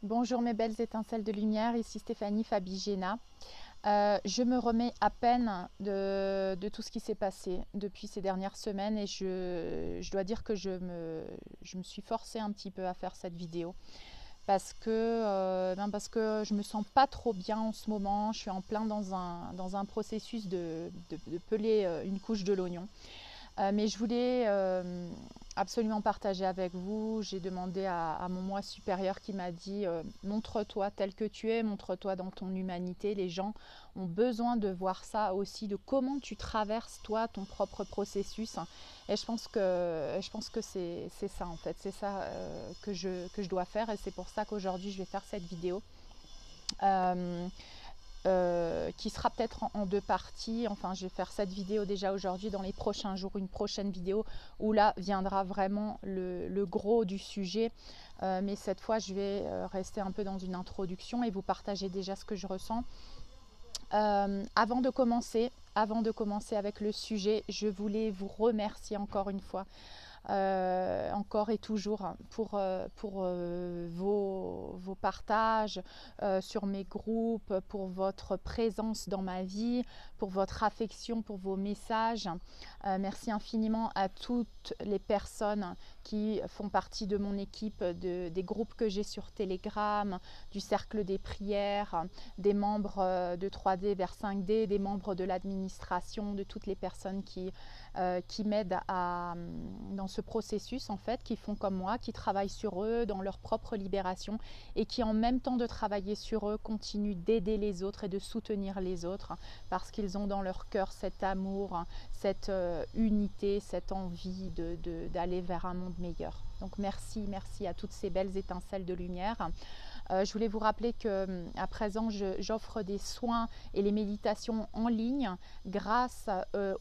Bonjour mes belles étincelles de lumière, ici Stéphanie Fabigena. Je me remets à peine de tout ce qui s'est passé depuis ces dernières semaines et je dois dire que je me suis forcée un petit peu à faire cette vidéo parce que je me sens pas trop bien en ce moment. Je suis en plein dans un processus de peler une couche de l'oignon. Mais je voulais absolument partager avec vous. J'ai demandé à mon moi supérieur qui m'a dit montre-toi tel que tu es, montre-toi dans ton humanité. Les gens ont besoin de voir ça aussi, de comment tu traverses toi ton propre processus. Et je pense que c'est ça en fait, c'est ça que je dois faire et c'est pour ça qu'aujourd'hui je vais faire cette vidéo. Euh, qui sera peut-être en deux parties. Enfin, je vais faire cette vidéo déjà aujourd'hui, dans les prochains jours, une prochaine vidéo où là viendra vraiment le gros du sujet. Mais cette fois, je vais rester un peu dans une introduction et vous partager déjà ce que je ressens. Avant de commencer avec le sujet, je voulais vous remercier encore une fois encore et toujours pour vos partages sur mes groupes, pour votre présence dans ma vie, pour votre affection, pour vos messages. Merci infiniment à toutes les personnes qui font partie de mon équipe, des groupes que j'ai sur Telegram, du cercle des prières, des membres de 3D vers 5D, des membres de l'administration, de toutes les personnes qui m'aident dans ce processus en fait, qui font comme moi, qui travaillent sur eux dans leur propre libération et qui en même temps de travailler sur eux continuent d'aider les autres et de soutenir les autres parce qu'ils ont dans leur cœur cet amour, cette unité, cette envie d'aller vers un monde meilleur. Donc merci, merci à toutes ces belles étincelles de lumière. Je voulais vous rappeler qu'à présent, j'offre des soins et les méditations en ligne grâce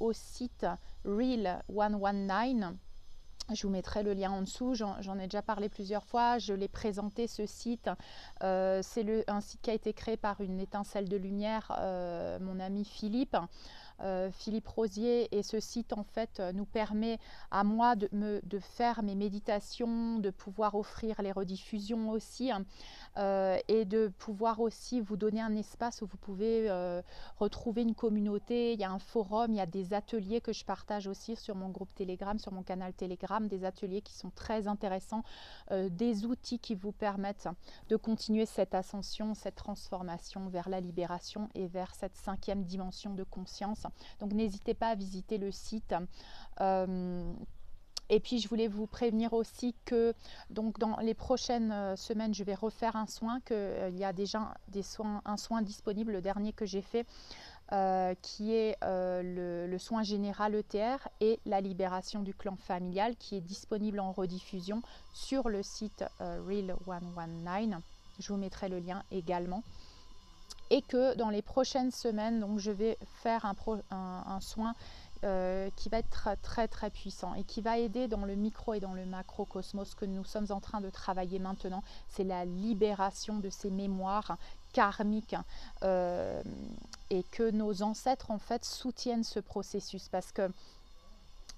au site Real 119. Je vous mettrai le lien en dessous, j'en ai déjà parlé plusieurs fois, je l'ai présenté ce site. C'est un site qui a été créé par une étincelle de lumière, mon ami Philippe Rosier, et ce site en fait nous permet à moi de faire mes méditations, de pouvoir offrir les rediffusions aussi, et de pouvoir aussi vous donner un espace où vous pouvez retrouver une communauté. Il y a un forum, il y a des ateliers que je partage aussi sur mon groupe Telegram, sur mon canal Telegram, des ateliers qui sont très intéressants, des outils qui vous permettent de continuer cette ascension, cette transformation vers la libération et vers cette 5e dimension de conscience. Donc n'hésitez pas à visiter le site. Et puis je voulais vous prévenir aussi que donc dans les prochaines semaines, je vais refaire un soin, qu'il y a déjà un soin disponible, le dernier que j'ai fait, qui est le soin général ETR et la libération du clan familial, qui est disponible en rediffusion sur le site Real 119. Je vous mettrai le lien également. Et que dans les prochaines semaines, donc, je vais faire un soin qui va être très très puissant et qui va aider dans le micro et dans le macrocosmos que nous sommes en train de travailler maintenant. C'est la libération de ces mémoires karmiques et que nos ancêtres en fait soutiennent ce processus, parce que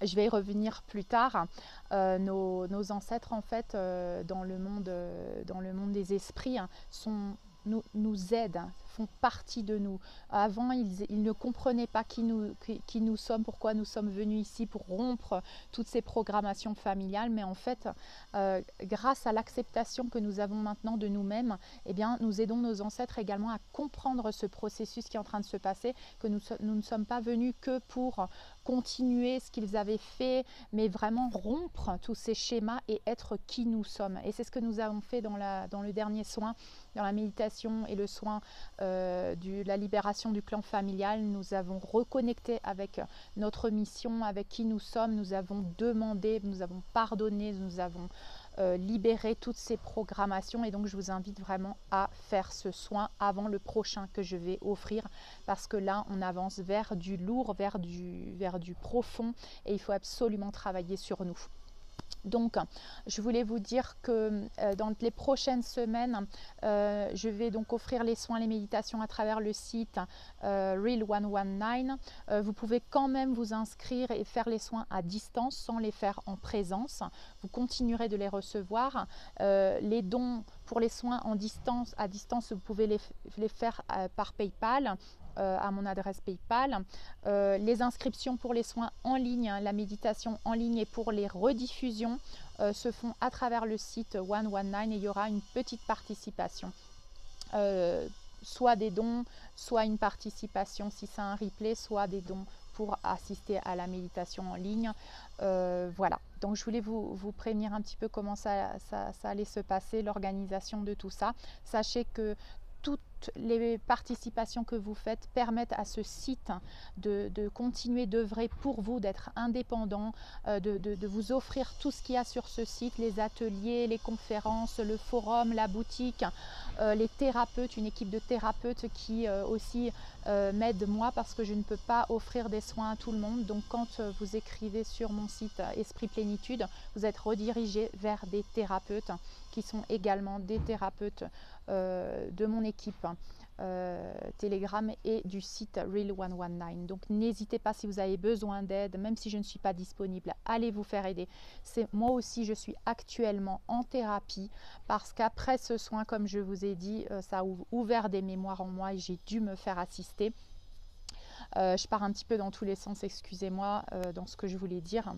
je vais y revenir plus tard. Nos ancêtres en fait dans le monde des esprits nous aident, font partie de nous. Avant, ils ne comprenaient pas qui nous sommes, pourquoi nous sommes venus ici, pour rompre toutes ces programmations familiales. Mais en fait, grâce à l'acceptation que nous avons maintenant de nous-mêmes, eh bien, nous aidons nos ancêtres également à comprendre ce processus qui est en train de se passer, que nous ne sommes pas venus que pour continuer ce qu'ils avaient fait, mais vraiment rompre tous ces schémas et être qui nous sommes. Et c'est ce que nous avons fait dans le dernier soin, dans la méditation et le soin de la libération du clan familial. Nous avons reconnecté avec notre mission, avec qui nous sommes. Nous avons demandé, nous avons pardonné, nous avons libéré toutes ces programmations. Et donc je vous invite vraiment à faire ce soin avant le prochain que je vais offrir, parce que là on avance vers du lourd, vers du profond, et il faut absolument travailler sur nous. Donc, je voulais vous dire que dans les prochaines semaines, je vais donc offrir les soins, les méditations à travers le site Real 119. Vous pouvez quand même vous inscrire et faire les soins à distance sans les faire en présence. Vous continuerez de les recevoir. Les dons pour les soins à distance, vous pouvez les faire par PayPal. À mon adresse PayPal. Les inscriptions pour les soins en ligne, la méditation en ligne et pour les rediffusions se font à travers le site 119 et il y aura une petite participation. Soit des dons, soit une participation si c'est un replay, soit des dons pour assister à la méditation en ligne. Voilà, donc je voulais vous prévenir un petit peu comment ça allait se passer, l'organisation de tout ça. Sachez que toutes les participations que vous faites permettent à ce site de continuer d'œuvrer pour vous, d'être indépendant, de vous offrir tout ce qu'il y a sur ce site, les ateliers, les conférences, le forum, la boutique, les thérapeutes, une équipe de thérapeutes qui aussi m'aide moi parce que je ne peux pas offrir des soins à tout le monde. Donc quand vous écrivez sur mon site Esprit Plénitude, vous êtes redirigé vers des thérapeutes qui sont également des thérapeutes de mon équipe Telegram et du site Real 119. Donc n'hésitez pas si vous avez besoin d'aide, même si je ne suis pas disponible, allez vous faire aider. Moi aussi je suis actuellement en thérapie parce qu'après ce soin, comme je vous ai dit, ça a ouvert des mémoires en moi et j'ai dû me faire assister. Je pars un petit peu dans tous les sens, excusez-moi, dans ce que je voulais dire.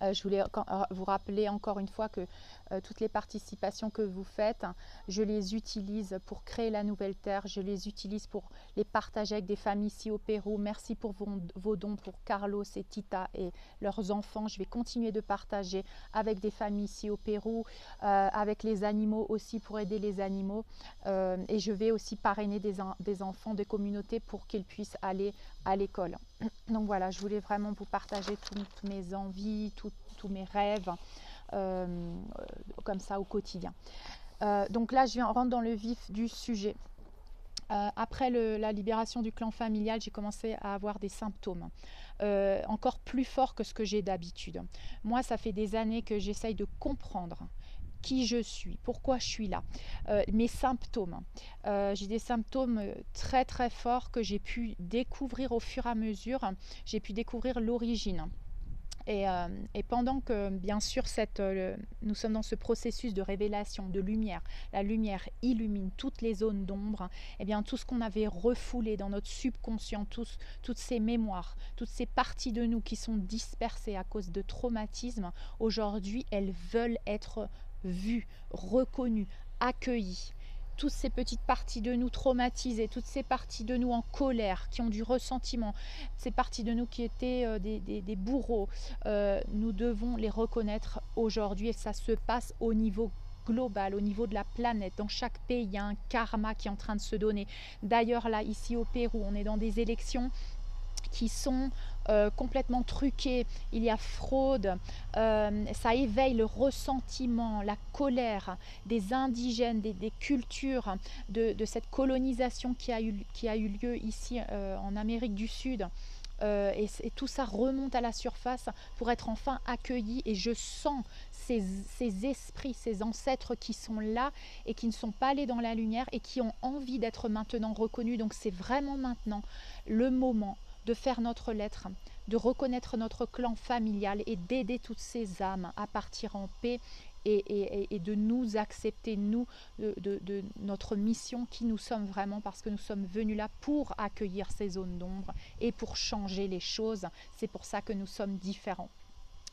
Je voulais vous rappeler encore une fois que toutes les participations que vous faites, je les utilise pour créer la nouvelle terre, je les utilise pour les partager avec des familles ici au Pérou. Merci pour vos dons pour Carlos et Tita et leurs enfants. Je vais continuer de partager avec des familles ici au Pérou, avec les animaux aussi pour aider les animaux. Et je vais aussi parrainer des enfants de communautés pour qu'ils puissent aller à l'école. Donc voilà, je voulais vraiment vous partager toutes mes envies, tous mes rêves, comme ça au quotidien. Donc là, je rentre dans le vif du sujet. Après la libération du clan familial, j'ai commencé à avoir des symptômes encore plus forts que ce que j'ai d'habitude. Moi, ça fait des années que j'essaye de comprendre qui je suis, pourquoi je suis là, mes symptômes. J'ai des symptômes très très forts que j'ai pu découvrir au fur et à mesure, j'ai pu découvrir l'origine. Et pendant que, bien sûr, nous sommes dans ce processus de révélation, de lumière, la lumière illumine toutes les zones d'ombre, et bien tout ce qu'on avait refoulé dans notre subconscient, toutes ces mémoires, toutes ces parties de nous qui sont dispersées à cause de traumatismes, aujourd'hui, elles veulent être vues, reconnues, accueillies. Toutes ces petites parties de nous traumatisées, toutes ces parties de nous en colère, qui ont du ressentiment, ces parties de nous qui étaient des bourreaux, nous devons les reconnaître aujourd'hui et ça se passe au niveau global, au niveau de la planète. Dans chaque pays, il y a un karma qui est en train de se donner. D'ailleurs, là, ici au Pérou, on est dans des élections qui sont complètement truquées, il y a fraude, ça éveille le ressentiment, la colère des indigènes, des cultures, de cette colonisation qui a eu lieu ici en Amérique du Sud. Et tout ça remonte à la surface pour être enfin accueilli et je sens ces esprits, ces ancêtres qui sont là et qui ne sont pas allés dans la lumière et qui ont envie d'être maintenant reconnus. Donc c'est vraiment maintenant le moment de faire notre lettre, de reconnaître notre clan familial et d'aider toutes ces âmes à partir en paix et de nous accepter, nous, de notre mission, qui nous sommes vraiment, parce que nous sommes venus là pour accueillir ces zones d'ombre et pour changer les choses. C'est pour ça que nous sommes différents.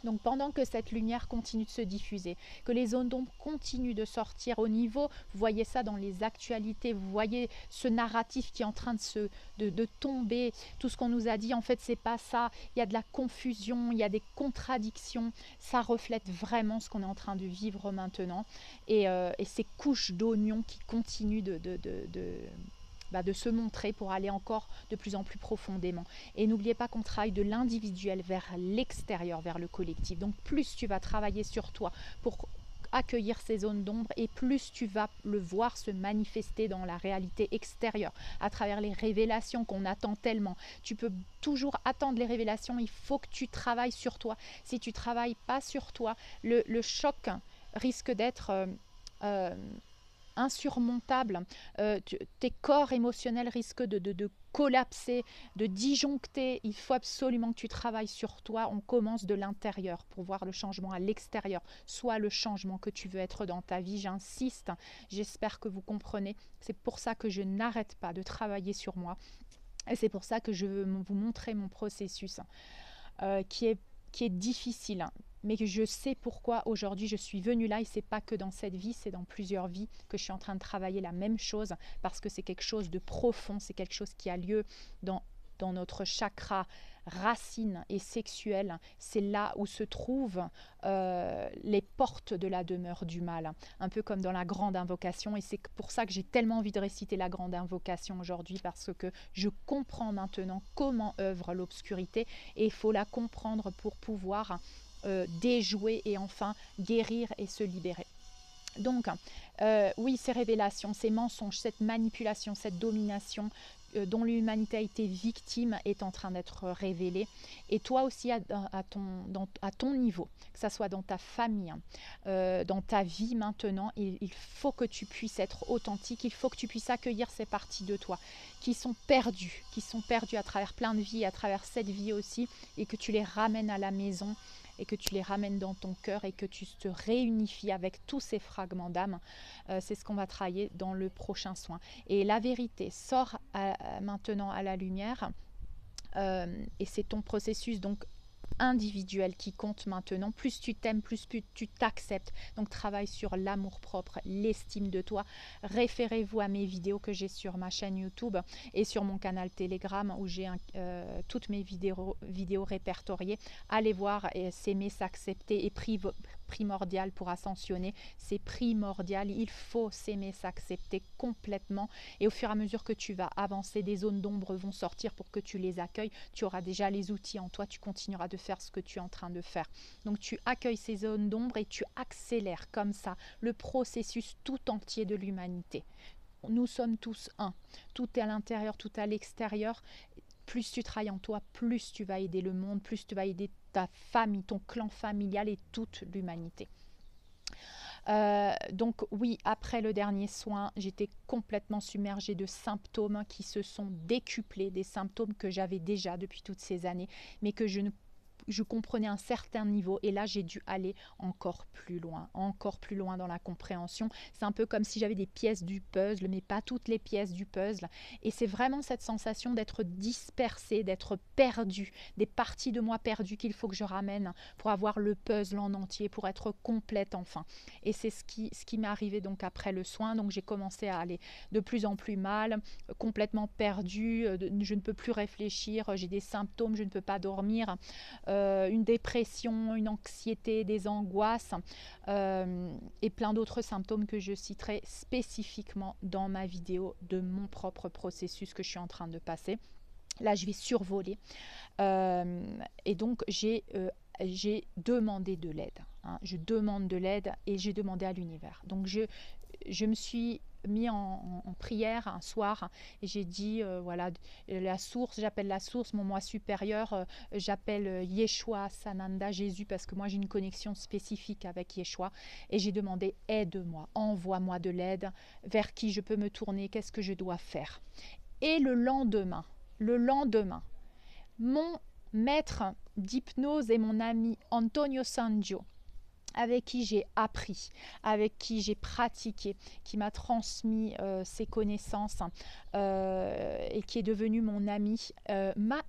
Donc pendant que cette lumière continue de se diffuser, que les zones d'ombre continuent de sortir au niveau, vous voyez ça dans les actualités, vous voyez ce narratif qui est en train de tomber, tout ce qu'on nous a dit, en fait c'est pas ça, il y a de la confusion, il y a des contradictions, ça reflète vraiment ce qu'on est en train de vivre maintenant et ces couches d'oignons qui continuent de se montrer pour aller encore de plus en plus profondément. Et n'oubliez pas qu'on travaille de l'individuel vers l'extérieur, vers le collectif. Donc plus tu vas travailler sur toi pour accueillir ces zones d'ombre et plus tu vas le voir se manifester dans la réalité extérieure, à travers les révélations qu'on attend tellement. Tu peux toujours attendre les révélations, il faut que tu travailles sur toi. Si tu ne travailles pas sur toi, le choc risque d'être insurmontable. Tes corps émotionnels risquent de collapser, de disjoncter. Il faut absolument que tu travailles sur toi. On commence de l'intérieur pour voir le changement à l'extérieur, soit le changement que tu veux être dans ta vie. J'insiste, j'espère que vous comprenez. C'est pour ça que je n'arrête pas de travailler sur moi. Et c'est pour ça que je veux vous montrer mon processus qui est difficile, mais que je sais pourquoi aujourd'hui je suis venue là, et c'est pas que dans cette vie, c'est dans plusieurs vies que je suis en train de travailler la même chose, parce que c'est quelque chose de profond, c'est quelque chose qui a lieu dans notre chakra racine et sexuelle. C'est là où se trouvent les portes de la demeure du mal, un peu comme dans la grande invocation, et c'est pour ça que j'ai tellement envie de réciter la grande invocation aujourd'hui, parce que je comprends maintenant comment œuvre l'obscurité, et il faut la comprendre pour pouvoir déjouer et enfin guérir et se libérer. Donc, oui, ces révélations, ces mensonges, cette manipulation, cette domination dont l'humanité a été victime est en train d'être révélée. Et toi aussi, à ton niveau, que ce soit dans ta famille, dans ta vie maintenant, il faut que tu puisses être authentique, il faut que tu puisses accueillir ces parties de toi qui sont perdues à travers plein de vies, à travers cette vie aussi, et que tu les ramènes à la maison, et que tu les ramènes dans ton cœur, et que tu te réunifies avec tous ces fragments d'âme. C'est ce qu'on va travailler dans le prochain soin. Et la vérité sort maintenant à la lumière, et c'est ton processus donc individuel qui compte maintenant. Plus tu t'aimes, plus tu t'acceptes. Donc travaille sur l'amour propre, l'estime de toi. Référez-vous à mes vidéos que j'ai sur ma chaîne YouTube et sur mon canal Telegram, où j'ai toutes mes vidéos répertoriées. Allez voir, s'aimer, s'accepter est primordial pour ascensionner. C'est primordial, il faut s'aimer, s'accepter complètement, et au fur et à mesure que tu vas avancer, des zones d'ombre vont sortir pour que tu les accueilles. Tu auras déjà les outils en toi, tu continueras de faire ce que tu es en train de faire. Donc tu accueilles ces zones d'ombre et tu accélères comme ça le processus tout entier de l'humanité. Nous sommes tous un, tout est à l'intérieur, tout à l'extérieur. Plus tu travailles en toi, plus tu vas aider le monde, plus tu vas aider ta famille, ton clan familial et toute l'humanité. Donc oui, après le dernier soin, j'étais complètement submergée de symptômes qui se sont décuplés, des symptômes que j'avais déjà depuis toutes ces années, mais que je comprenais un certain niveau, et là j'ai dû aller encore plus loin dans la compréhension. C'est un peu comme si j'avais des pièces du puzzle, mais pas toutes les pièces du puzzle, et c'est vraiment cette sensation d'être dispersée, d'être perdue, des parties de moi perdues qu'il faut que je ramène pour avoir le puzzle en entier, pour être complète enfin. Et c'est ce qui m'est arrivé donc après le soin. Donc j'ai commencé à aller de plus en plus mal, complètement perdue, je ne peux plus réfléchir, j'ai des symptômes, je ne peux pas dormir, une dépression, une anxiété, des angoisses, et plein d'autres symptômes que je citerai spécifiquement dans ma vidéo de mon propre processus que je suis en train de passer. Là, je vais survoler. Et donc, j'ai demandé de l'aide. Je demande de l'aide, et j'ai demandé à l'univers. Donc, je me suis mis en prière un soir, et j'ai dit voilà, la source, j'appelle la source, mon moi supérieur, j'appelle Yeshua, Sananda, Jésus, parce que moi j'ai une connexion spécifique avec Yeshua, et j'ai demandé aide-moi, envoie-moi de l'aide, vers qui je peux me tourner, qu'est-ce que je dois faire. Et le lendemain, mon maître d'hypnose et mon ami Antonio Sangio, avec qui j'ai appris, avec qui j'ai pratiqué, qui m'a transmis ses connaissances, et qui est devenu mon ami, m'a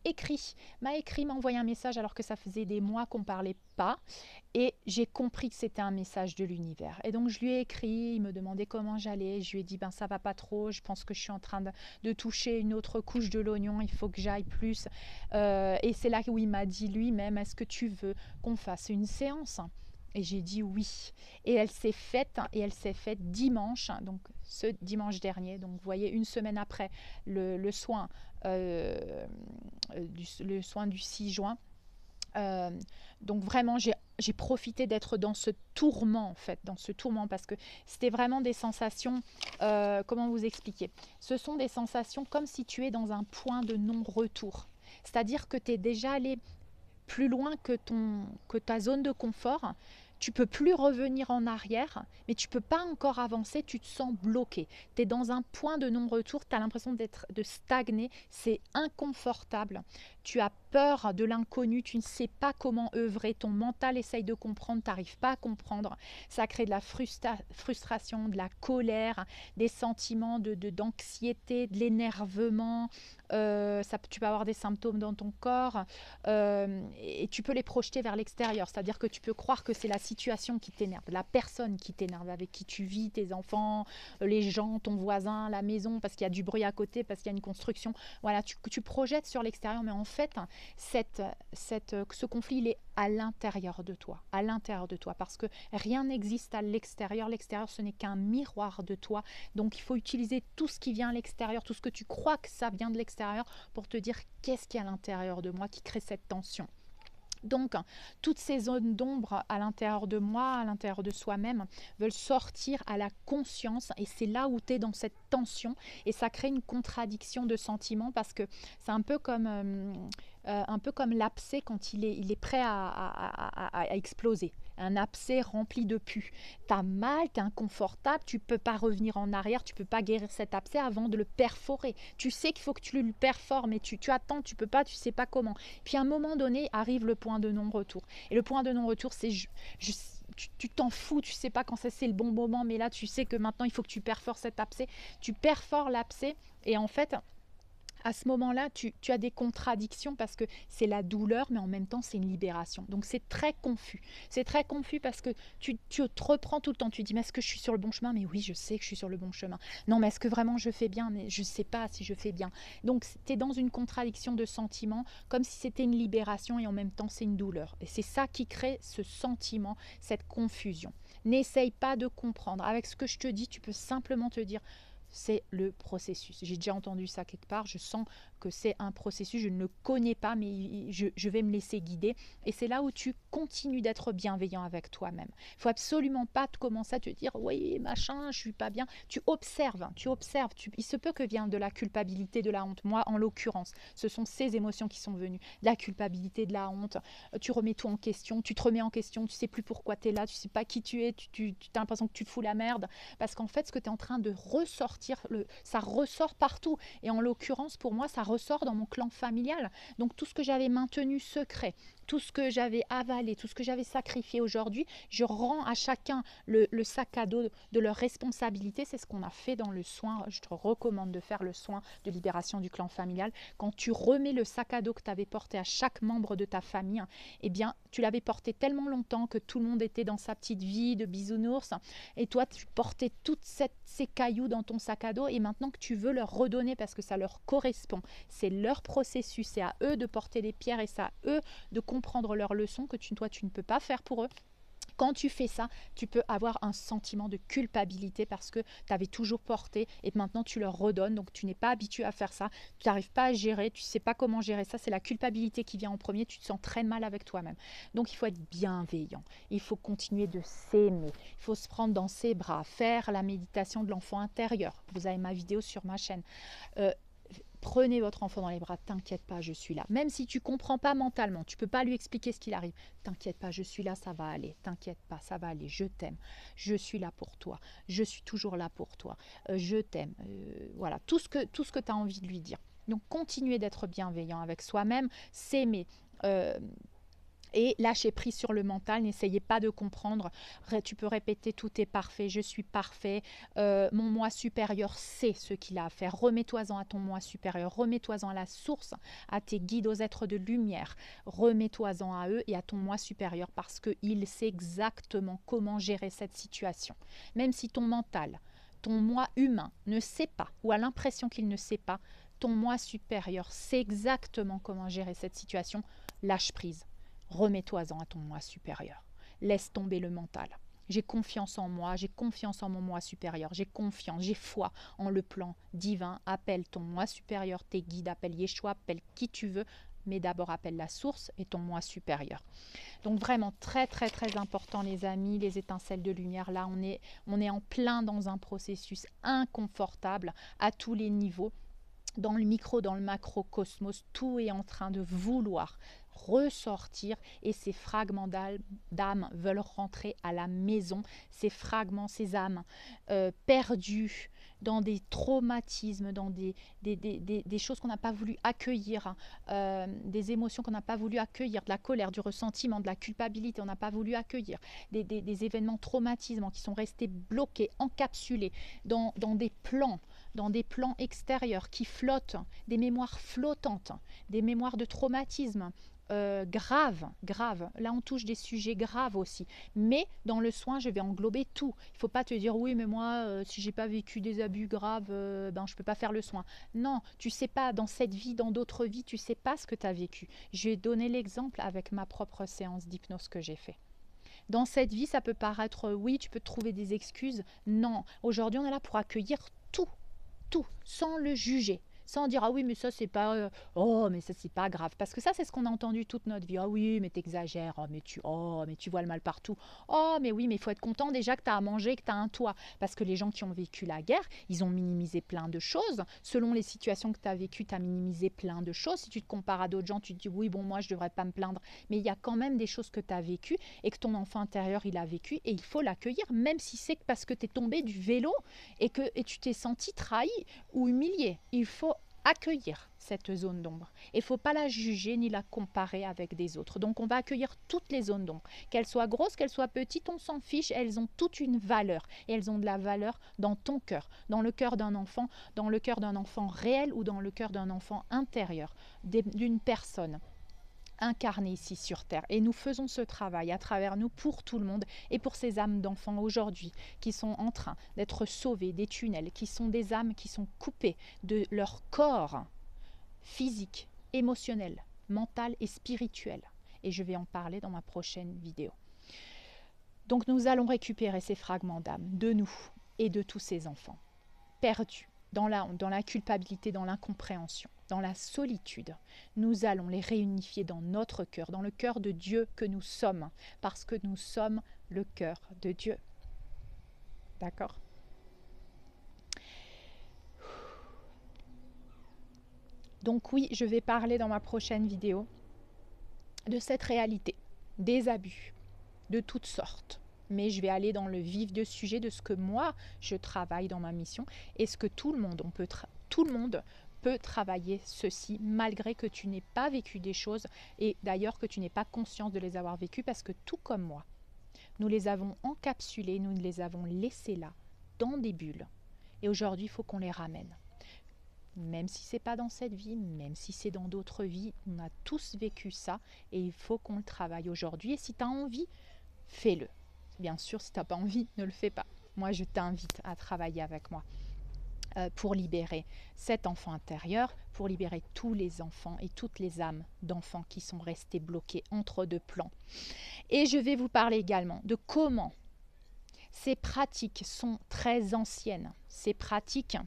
envoyé un message alors que ça faisait des mois qu'on ne parlait pas, et j'ai compris que c'était un message de l'univers. Et donc je lui ai écrit, il me demandait comment j'allais, je lui ai dit ben ça va pas trop, je pense que je suis en train de toucher une autre couche de l'oignon, il faut que j'aille plus, et c'est là où il m'a dit lui-même, est-ce que tu veux qu'on fasse une séance ? Et j'ai dit oui. Et elle s'est faite, dimanche, donc ce dimanche dernier. Donc vous voyez, une semaine après le soin, le soin du 6 juin. Donc vraiment, j'ai j'ai profité d'être dans ce tourment, en fait, dans ce tourment, parce que c'était vraiment des sensations, comment vous expliquer? Ce sont des sensations comme si tu es dans un point de non-retour. C'est-à-dire que tu es déjà allé plus loin que ta zone de confort. Tu peux plus revenir en arrière, mais tu peux pas encore avancer, tu te sens bloqué. Tu es dans un point de non-retour, tu as l'impression de stagner, c'est inconfortable. Tu as peur de l'inconnu, tu ne sais pas comment œuvrer, ton mental essaye de comprendre, tu n'arrives pas à comprendre. Ça crée de la frustration, de la colère, des sentiments d'anxiété, de l'énervement. Tu peux avoir des symptômes dans ton corps, et tu peux les projeter vers l'extérieur. C'est-à-dire que tu peux croire que c'est la situation qui t'énerve, la personne qui t'énerve, avec qui tu vis, tes enfants, les gens, ton voisin, la maison, parce qu'il y a du bruit à côté, parce qu'il y a une construction. Voilà, tu projettes sur l'extérieur, mais en fait, ce conflit, il est à l'intérieur de toi, parce que rien n'existe à l'extérieur. L'extérieur, ce n'est qu'un miroir de toi. Donc, il faut utiliser tout ce qui vient à l'extérieur, tout ce que tu crois que ça vient de l'extérieur, pour te dire qu'est-ce qui est à l'intérieur de moi qui crée cette tension. Donc, toutes ces zones d'ombre à l'intérieur de moi, à l'intérieur de soi-même, veulent sortir à la conscience, et c'est là où tu es dans cette tension, et ça crée une contradiction de sentiments, parce que c'est un peu comme l'abcès quand il est prêt à exploser. Un abcès rempli de pus. Tu as mal, tu es inconfortable, tu ne peux pas revenir en arrière, tu ne peux pas guérir cet abcès avant de le perforer. Tu sais qu'il faut que tu le perfores, mais tu attends, tu ne peux pas, tu ne sais pas comment. Puis à un moment donné, arrive le point de non-retour. Et le point de non-retour, c'est tu t'en fous, tu sais pas quand c'est le bon moment, mais là tu sais que maintenant il faut que tu perfores cet abcès. Tu perfores l'abcès, et en fait, à ce moment-là, tu as des contradictions, parce que c'est la douleur, mais en même temps, c'est une libération. Donc, c'est très confus. C'est très confus parce que tu te reprends tout le temps. Tu dis, mais est-ce que je suis sur le bon chemin? Mais oui, je sais que je suis sur le bon chemin. Non, mais est-ce que vraiment je fais bien? Mais je ne sais pas si je fais bien. Donc, tu es dans une contradiction de sentiments, comme si c'était une libération, et en même temps, c'est une douleur. Et c'est ça qui crée ce sentiment, cette confusion. N'essaye pas de comprendre. Avec ce que je te dis, tu peux simplement te dire, c'est le processus. J'ai déjà entendu ça quelque part, je sens que c'est un processus, je ne le connais pas, mais je vais me laisser guider. Et c'est là où tu continues d'être bienveillant avec toi-même. Il ne faut absolument pas commencer à te dire, oui, machin, je ne suis pas bien. Tu observes, il se peut que vienne de la culpabilité, de la honte. Moi, en l'occurrence, ce sont ces émotions qui sont venues, de la culpabilité, de la honte. Tu remets tout en question, tu te remets en question, tu ne sais plus pourquoi tu es là, tu ne sais pas qui tu es, tu as l'impression que tu te fous la merde, parce qu'en fait, ce que tu es en train de ressortir, ça ressort partout. Et en l'occurrence, pour moi, ça ressort dans mon clan familial. Donc tout ce que j'avais maintenu secret, tout ce que j'avais avalé, tout ce que j'avais sacrifié, aujourd'hui, je rends à chacun le sac à dos de leur responsabilité. C'est ce qu'on a fait dans le soin. Je te recommande de faire le soin de libération du clan familial. Quand tu remets le sac à dos que tu avais porté à chaque membre de ta famille, eh bien, tu l'avais porté tellement longtemps que tout le monde était dans sa petite vie de bisounours, et toi, tu portais toutes ces cailloux dans ton sac à dos, et maintenant que tu veux leur redonner parce que ça leur correspond, c'est leur processus, c'est à eux de porter les pierres, et c'est à eux de comprendre leurs leçons que toi, tu ne peux pas faire pour eux. Quand tu fais ça, tu peux avoir un sentiment de culpabilité parce que tu avais toujours porté, et maintenant tu leur redonnes. Donc tu n'es pas habitué à faire ça, tu n'arrives pas à gérer, tu ne sais pas comment gérer ça. C'est la culpabilité qui vient en premier, tu te sens très mal avec toi-même. Donc il faut être bienveillant, il faut continuer de s'aimer, il faut se prendre dans ses bras, faire la méditation de l'enfant intérieur. Vous avez ma vidéo sur ma chaîne. Prenez votre enfant dans les bras, t'inquiète pas, je suis là. Même si tu comprends pas mentalement, tu peux pas lui expliquer ce qu'il arrive. T'inquiète pas, je suis là, ça va aller. T'inquiète pas, ça va aller. Je t'aime. Je suis là pour toi. Je suis toujours là pour toi. Je t'aime. Voilà, tout ce que tu as envie de lui dire. Donc, continuez d'être bienveillant avec soi-même, s'aimer. Et lâcher prise sur le mental, n'essayez pas de comprendre. Tu peux répéter, tout est parfait, je suis parfait, mon moi supérieur sait ce qu'il a à faire. Remets-toi-en à ton moi supérieur, remets-toi-en à la source, à tes guides, aux êtres de lumière. Remets-toi-en à eux et à ton moi supérieur, parce qu'il sait exactement comment gérer cette situation. Même si ton mental, ton moi humain ne sait pas, ou a l'impression qu'il ne sait pas, ton moi supérieur sait exactement comment gérer cette situation. Lâche prise. Remets-toi-en à ton moi supérieur. Laisse tomber le mental. J'ai confiance en moi, j'ai confiance en mon moi supérieur, j'ai confiance, j'ai foi en le plan divin. Appelle ton moi supérieur, tes guides, appelle Yeshua, appelle qui tu veux. mais d'abord appelle la source et ton moi supérieur. Donc vraiment très très très important les amis, les étincelles de lumière. Là on est en plein dans un processus inconfortable à tous les niveaux. Dans le micro, dans le macrocosmos, tout est en train de vouloir ressortir et ces fragments d'âme veulent rentrer à la maison. Ces fragments, ces âmes perdues dans des traumatismes, dans des choses qu'on n'a pas voulu accueillir, des émotions qu'on n'a pas voulu accueillir, de la colère, du ressentiment, de la culpabilité, on n'a pas voulu accueillir, des événements traumatisants qui sont restés bloqués, encapsulés dans des plans extérieurs qui flottent, des mémoires flottantes, des mémoires de traumatisme graves. Là, on touche des sujets graves aussi. Mais dans le soin, je vais englober tout. Il ne faut pas te dire, oui, mais moi, si je n'ai pas vécu des abus graves, je ne peux pas faire le soin. Non, tu ne sais pas, dans cette vie, dans d'autres vies, tu ne sais pas ce que tu as vécu. Je vais donner l'exemple avec ma propre séance d'hypnose que j'ai fait. Dans cette vie, ça peut paraître, oui, tu peux trouver des excuses. Non, aujourd'hui, on est là pour accueillir tout, sans le juger, sans dire ah oui mais ça c'est pas oh mais ça c'est pas grave, parce que ça c'est ce qu'on a entendu toute notre vie. Ah oui mais t'exagères, oh mais tu vois le mal partout, oh mais oui mais il faut être content déjà que tu as à manger, que tu as un toit, parce que les gens qui ont vécu la guerre, ils ont minimisé plein de choses, selon les situations que tu as vécues, tu as minimisé plein de choses. Si tu te compares à d'autres gens, tu te dis oui bon moi je devrais pas me plaindre, mais il y a quand même des choses que tu as vécues et que ton enfant intérieur il a vécu, et il faut l'accueillir, même si c'est parce que tu es tombé du vélo et tu t'es senti trahi ou humilié. Il faut accueillir cette zone d'ombre. Il ne faut pas la juger ni la comparer avec des autres. Donc on va accueillir toutes les zones d'ombre. Qu'elles soient grosses, qu'elles soient petites, on s'en fiche, elles ont toute une valeur. Et elles ont de la valeur dans ton cœur, dans le cœur d'un enfant réel ou dans le cœur d'un enfant intérieur, d'une personne incarnés ici sur Terre. Et nous faisons ce travail à travers nous pour tout le monde et pour ces âmes d'enfants aujourd'hui qui sont en train d'être sauvées des tunnels, qui sont des âmes qui sont coupées de leur corps physique, émotionnel, mental et spirituel. Et je vais en parler dans ma prochaine vidéo. Donc nous allons récupérer ces fragments d'âme de nous et de tous ces enfants perdus dans la culpabilité, dans l'incompréhension, dans la solitude. Nous allons les réunifier dans notre cœur, dans le cœur de Dieu que nous sommes, parce que nous sommes le cœur de Dieu. D'accord ? Donc oui, je vais parler dans ma prochaine vidéo de cette réalité, des abus, de toutes sortes. Mais je vais aller dans le vif du sujet de ce que moi, je travaille dans ma mission et ce que tout le monde peut travailler ceci, malgré que tu n'aies pas vécu des choses et d'ailleurs que tu n'aies pas conscience de les avoir vécues, parce que tout comme moi, nous les avons encapsulés, nous les avons laissés là, dans des bulles. Et aujourd'hui, il faut qu'on les ramène. Même si ce n'est pas dans cette vie, même si c'est dans d'autres vies, on a tous vécu ça et il faut qu'on le travaille aujourd'hui. Et si tu as envie, fais-le. Bien sûr, si tu n'as pas envie, ne le fais pas. Moi, je t'invite à travailler avec moi pour libérer cet enfant intérieur, pour libérer tous les enfants et toutes les âmes d'enfants qui sont restés bloqués entre deux plans. Et je vais vous parler également de comment ces pratiques sont très anciennes. Ces pratiques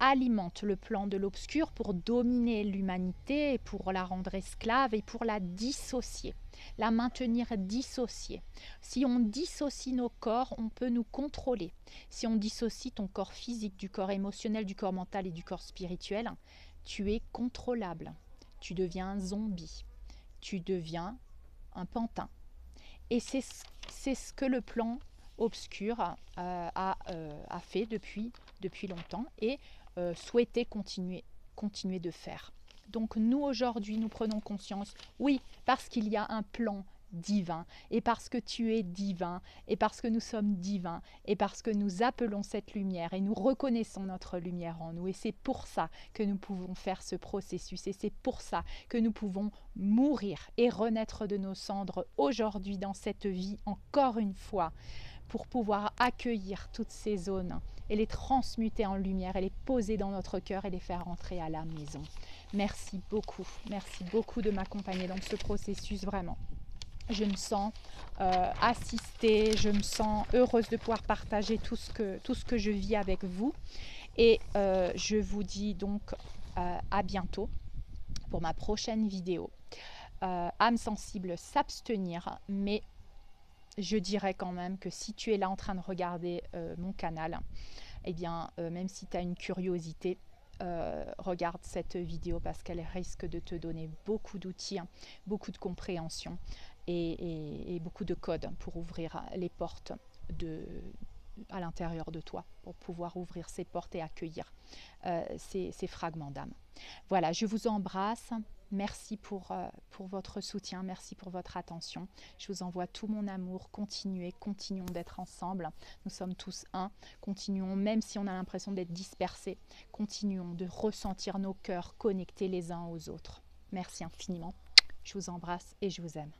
alimentent le plan de l'obscur pour dominer l'humanité, pour la rendre esclave et pour la dissocier, la maintenir dissociée. Si on dissocie nos corps, on peut nous contrôler. Si on dissocie ton corps physique du corps émotionnel, du corps mental et du corps spirituel, tu es contrôlable. Tu deviens un zombie. Tu deviens un pantin. Et c'est ce que le plan obscur a fait depuis longtemps et souhaitait continuer de faire. Donc nous aujourd'hui, nous prenons conscience, oui, parce qu'il y a un plan divin, et parce que tu es divin, et parce que nous sommes divins, et parce que nous appelons cette lumière, et nous reconnaissons notre lumière en nous, et c'est pour ça que nous pouvons faire ce processus, et c'est pour ça que nous pouvons mourir et renaître de nos cendres aujourd'hui dans cette vie, encore une fois, pour pouvoir accueillir toutes ces zones et les transmuter en lumière et les poser dans notre cœur et les faire rentrer à la maison. Merci beaucoup de m'accompagner dans ce processus, vraiment. Je me sens assistée, je me sens heureuse de pouvoir partager tout ce que je vis avec vous. Et je vous dis donc à bientôt pour ma prochaine vidéo. Âme sensible, s'abstenir, mais je dirais quand même que si tu es là en train de regarder mon canal, eh bien, même si tu as une curiosité, regarde cette vidéo parce qu'elle risque de te donner beaucoup d'outils, hein, beaucoup de compréhension et beaucoup de codes pour ouvrir les portes à l'intérieur de toi, pour pouvoir ouvrir ces portes et accueillir ces fragments d'âme. Voilà, je vous embrasse. Merci pour votre soutien, merci pour votre attention. Je vous envoie tout mon amour. Continuons d'être ensemble. Nous sommes tous un. Continuons, même si on a l'impression d'être dispersés, continuons de ressentir nos cœurs connectés les uns aux autres. Merci infiniment. Je vous embrasse et je vous aime.